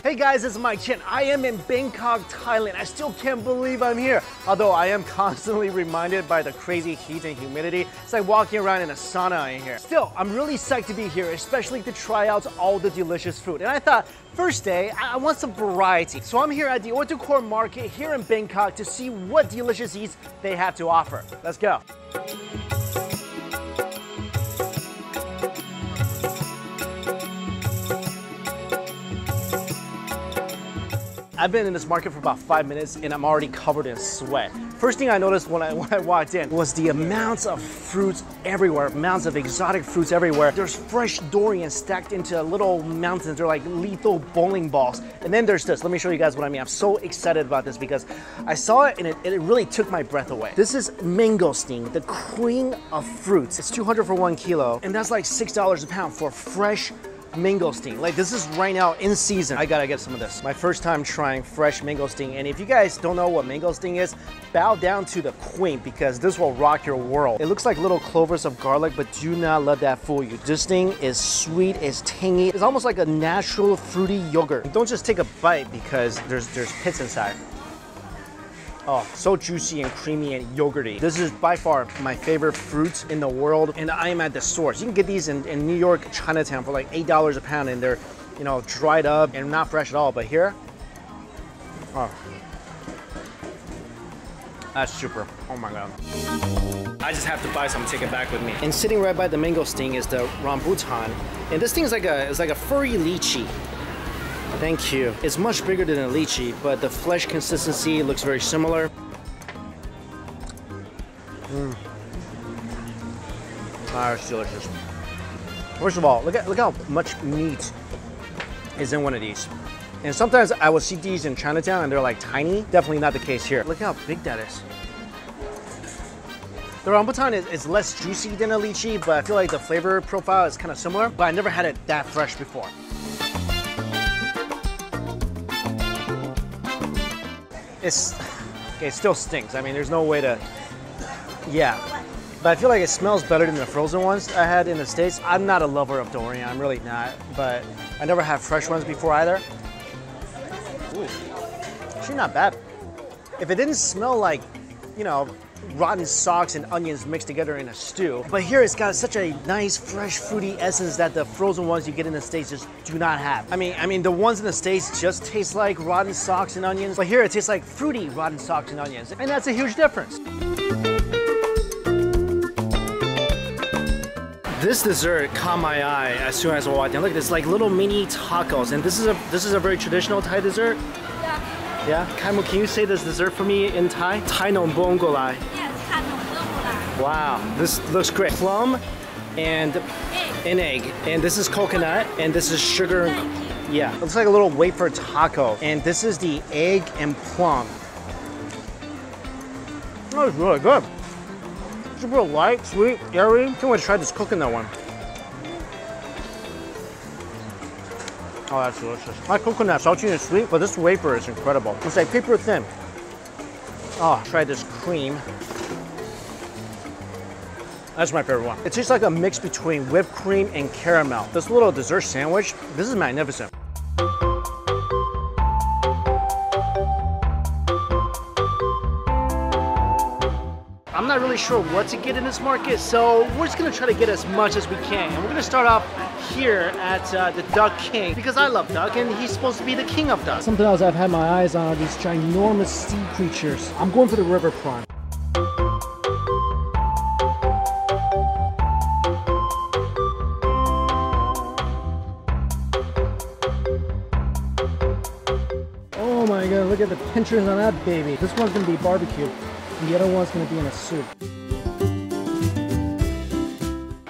Hey guys, it's Mikexingchen. I am in Bangkok, Thailand. I still can't believe I'm here. Although I am constantly reminded by the crazy heat and humidity. It's like walking around in a sauna in here. Still, I'm really psyched to be here, especially to try out all the delicious food. And I thought, first day, I want some variety. So I'm here at the Or Tor Kor Market here in Bangkok to see what delicious eats they have to offer. Let's go. I've been in this market for about 5 minutes and I'm already covered in sweat. First thing I noticed when I walked in was the amounts of fruits everywhere, amounts of exotic fruits everywhere. There's fresh durian stacked into little mountains. They're like lethal bowling balls. And then there's this. Let me show you guys what I mean. I'm so excited about this because I saw it and it really took my breath away. This is mangosteen, the queen of fruits. It's 200 for 1 kilo and that's like $6 a pound for fresh mangosteen. Like this is right now in season. I gotta get some of this. My first time trying fresh mangosteen. And if you guys don't know what mangosteen is, bow down to the queen because this will rock your world. It looks like little clovers of garlic, but do not let that fool you. This thing is sweet, it's tangy. It's almost like a natural fruity yogurt. Don't just take a bite because there's pits inside. Oh, so juicy and creamy and yogurty. This is by far my favorite fruit in the world, and I am at the source. You can get these in New York, Chinatown for like $8 a pound, and they're, you know, dried up and not fresh at all. But here, oh, that's super. Oh my God. I just have to buy some, take it back with me. And sitting right by the mangosteen is the rambutan, and this thing is like a furry lychee. Thank you. It's much bigger than a lychee, but the flesh consistency looks very similar. Ah, it's delicious. First of all, look how much meat is in one of these. And sometimes I will see these in Chinatown and they're like tiny. Definitely not the case here. Look how big that is. The rambutan is less juicy than a lychee, but I feel like the flavor profile is kind of similar, but I never had it that fresh before. Okay, it still stinks. I mean, there's no way to, yeah. But I feel like it smells better than the frozen ones I had in the States. I'm not a lover of durian, I'm really not, but I never had fresh ones before either. Ooh, actually not bad. If it didn't smell like, you know, rotten socks and onions mixed together in a stew. But here it's got such a nice, fresh, fruity essence that the frozen ones you get in the States just do not have. I mean, the ones in the States just taste like rotten socks and onions, but here it tastes like fruity rotten socks and onions, and that's a huge difference. This dessert caught my eye as soon as I walked in. Look at this, like little mini tacos, and this is a very traditional Thai dessert. Yeah, Kaimu, can you say this dessert for me in Thai? Thai nong bong golai. Yes, Thai nong bong golai. Wow, this looks great. Plum and an egg. And this is coconut, and this is sugar. Yeah, it looks like a little wafer taco. And this is the egg and plum. Oh, it's really good. Super light, sweet, airy. I can't wait to try this coconut one. Oh, that's delicious. My coconut, salty and sweet, but this wafer is incredible. It's like paper thin. Oh, try this cream. That's my favorite one. It tastes like a mix between whipped cream and caramel. This little dessert sandwich, this is magnificent. I'm not really sure what to get in this market, so we're just gonna try to get as much as we can. And we're gonna start off here at the Duck King, because I love duck and he's supposed to be the king of duck. Something else I've had my eyes on are these ginormous sea creatures. I'm going for the river prawn. Oh my God, look at the pinchers on that baby. This one's gonna be barbecue. And the other one's gonna be in a soup.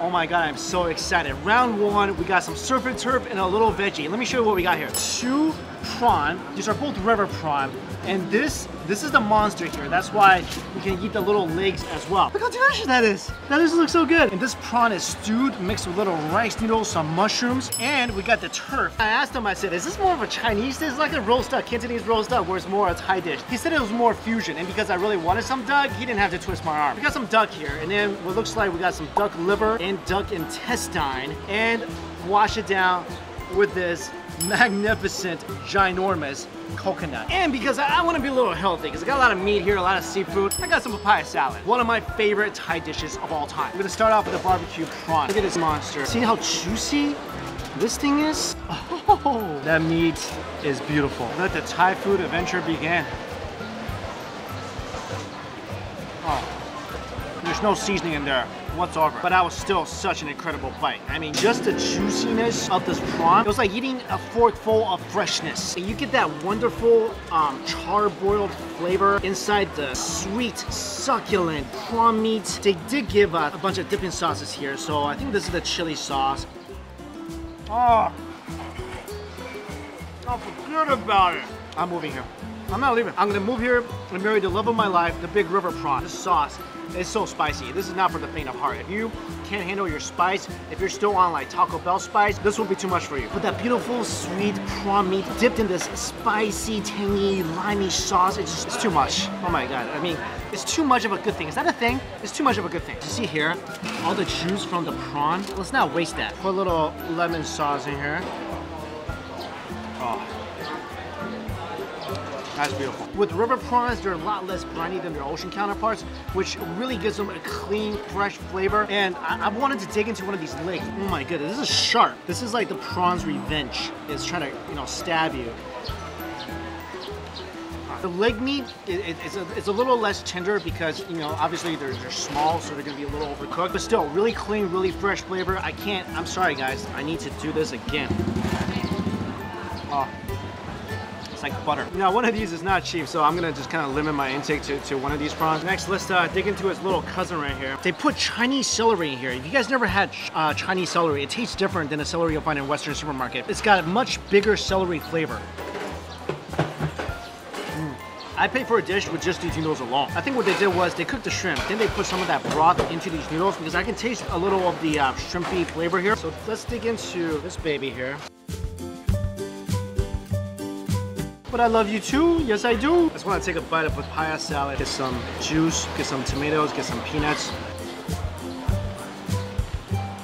Oh my God, I'm so excited. Round one, we got some surf and turf and a little veggie. Let me show you what we got here. 2 prawn. These are both river prawn. And this is the monster here. That's why you can eat the little legs as well. Look how delicious that is. That just looks so good. And this prawn is stewed, mixed with little rice noodles, some mushrooms, and we got the turf. I asked him, I said, is this more of a Chinese dish? It's like a roast duck, Cantonese roast duck, where it's more a Thai dish. He said it was more fusion, and because I really wanted some duck, he didn't have to twist my arm. We got some duck here, and then what looks like we got some duck liver and duck intestine, and wash it down with this magnificent, ginormous coconut. And because I want to be a little healthy, because I got a lot of meat here, a lot of seafood, I got some papaya salad. One of my favorite Thai dishes of all time. We're gonna start off with the barbecue prawn. Look at this monster. See how juicy this thing is? Oh, that meat is beautiful. Let the Thai food adventure begin. Oh, there's no seasoning in there whatsoever, but that was still such an incredible bite. I mean, just the juiciness of this prawn, it was like eating a forkful of freshness. You get that wonderful char-broiled flavor inside the sweet, succulent prawn meat. They did give a bunch of dipping sauces here, so I think this is the chili sauce. Oh, forget about it. I'm moving here. I'm not leaving. I'm gonna move here and marry the love of my life, the big river prawn. This sauce is so spicy. This is not for the faint of heart. If you can't handle your spice, if you're still on like Taco Bell spice, this will be too much for you. But that beautiful sweet prawn meat dipped in this spicy, tangy, limey sauce, it's too much. Oh my God. I mean, it's too much of a good thing. Is that a thing? It's too much of a good thing. You see here, all the juice from the prawn. Let's not waste that. Put a little lemon sauce in here. Oh. That's beautiful. With river prawns, they're a lot less briny than their ocean counterparts, which really gives them a clean, fresh flavor. And I wanted to dig into one of these legs. Oh my goodness, this is sharp. This is like the prawn's revenge. It's trying to, stab you. The leg meat, it's a little less tender because, obviously they're small, so they're gonna be a little overcooked. But still, really clean, really fresh flavor. I'm sorry guys, I need to do this again. Oh. It's like butter. Now, one of these is not cheap, so I'm gonna just kind of limit my intake to one of these prawns. Next, let's dig into his little cousin right here. They put Chinese celery in here. If you guys never had Chinese celery, it tastes different than the celery you'll find in Western supermarket. It's got a much bigger celery flavor. I paid for a dish with just these noodles alone. I think what they did was they cooked the shrimp, then they put some of that broth into these noodles because I can taste a little of the shrimpy flavor here. So let's dig into this baby here. But I love you too, yes I do. I just want to take a bite of papaya salad, get some juice, get some tomatoes, get some peanuts.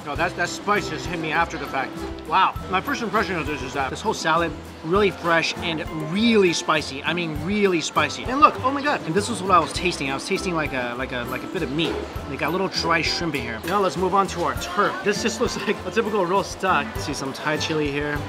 Oh, that spice just hit me after the fact. Wow, my first impression of this is that this whole salad, really fresh and really spicy. I mean, really spicy. And look, oh my God, and this was what I was tasting. I was tasting like a bit of meat. They got a little dry shrimp in here. Now let's move on to our turf. This just looks like a typical roast duck. See some Thai chili here.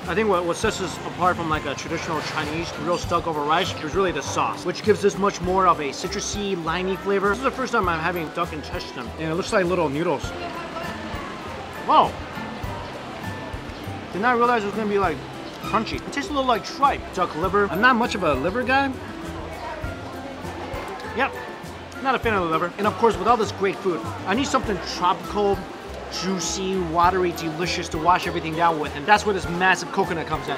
I think what sets this apart from like a traditional Chinese roast duck over rice is really the sauce, which gives this much more of a citrusy, limey flavor. This is the first time I'm having duck intestine, and it looks like little noodles. Whoa! Did not realize it was gonna be like crunchy. It tastes a little like tripe. Duck liver. I'm not much of a liver guy. Yep, not a fan of the liver. And of course, with all this great food, I need something tropical, juicy, watery, delicious to wash everything down with, and that's where this massive coconut comes in.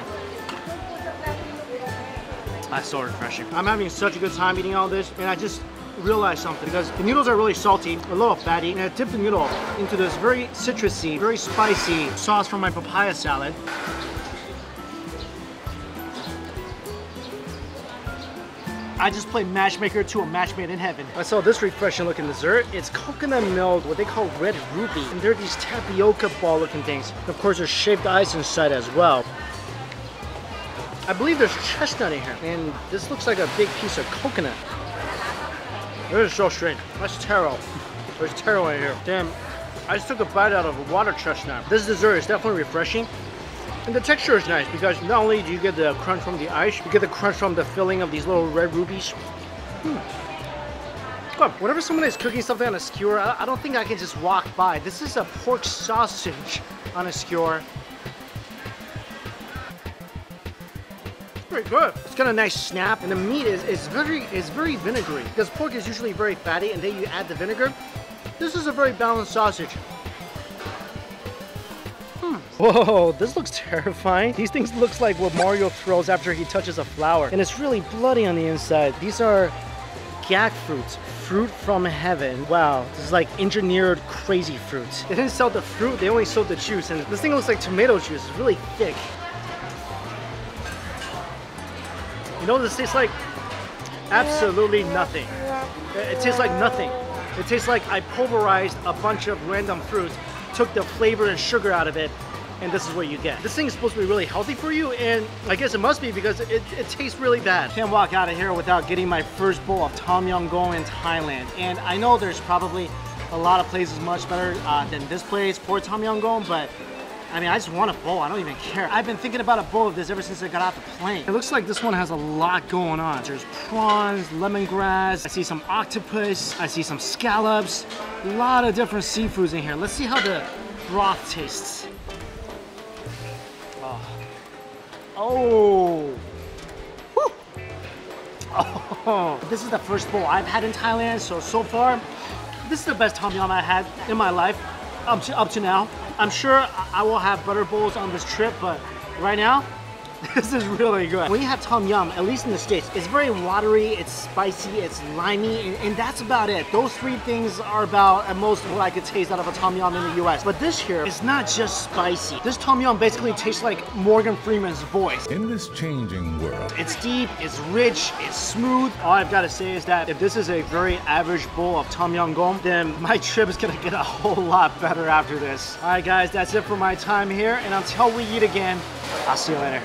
That's so refreshing. I'm having such a good time eating all this, and I just realized something, because the noodles are really salty, a little fatty, and I dipped the noodle into this very citrusy, very spicy sauce from my papaya salad. I just played matchmaker to a match made in heaven. I saw this refreshing looking dessert. It's coconut milk, what they call red ruby. And they're these tapioca ball looking things. And of course, there's shaved ice inside as well. I believe there's chestnut in here. And this looks like a big piece of coconut. This is so strange. That's taro. There's taro in here. Damn, I just took a bite out of a water chestnut. This dessert is definitely refreshing. And the texture is nice because not only do you get the crunch from the ice, you get the crunch from the filling of these little red rubies. Good. Whenever someone is cooking something on a skewer, I don't think I can just walk by. This is a pork sausage on a skewer. It's pretty good. It's got a nice snap, and the meat is very vinegary because pork is usually very fatty, and then you add the vinegar. This is a very balanced sausage. Whoa, this looks terrifying. These things looks like what Mario throws after he touches a flower. And it's really bloody on the inside. These are gag fruits. Fruit from heaven. Wow, this is like engineered crazy fruit. They didn't sell the fruit, they only sold the juice. And this thing looks like tomato juice. It's really thick. You know what this tastes like? Absolutely nothing. It tastes like nothing. It tastes like I pulverized a bunch of random fruits, took the flavor and sugar out of it, and this is what you get. This thing is supposed to be really healthy for you, and I guess it must be because it tastes really bad. Can't walk out of here without getting my first bowl of Tom Yum Goong in Thailand. And I know there's probably a lot of places much better than this place for Tom Yum Goong, but I mean, I just want a bowl. I don't even care. I've been thinking about a bowl of this ever since I got off the plane. It looks like this one has a lot going on. There's prawns, lemongrass. I see some octopus. I see some scallops. A lot of different seafoods in here. Let's see how the broth tastes. Oh. Woo. Oh. This is the first bowl I've had in Thailand. So far, this is the best Tom Yum I had in my life up to now. I'm sure I will have better bowls on this trip, but right now, this is really good. When you have Tom Yum, at least in the States, it's very watery, it's spicy, it's limey, and that's about it. Those three things are about at most what I could taste out of a Tom Yum in the US. But this here is not just spicy. This Tom Yum basically tastes like Morgan Freeman's voice. In this changing world, it's deep, it's rich, it's smooth. All I've got to say is that if this is a very average bowl of Tom Yum Goong, then my trip is gonna get a whole lot better after this. All right, guys, that's it for my time here, and until we eat again, I'll see you later.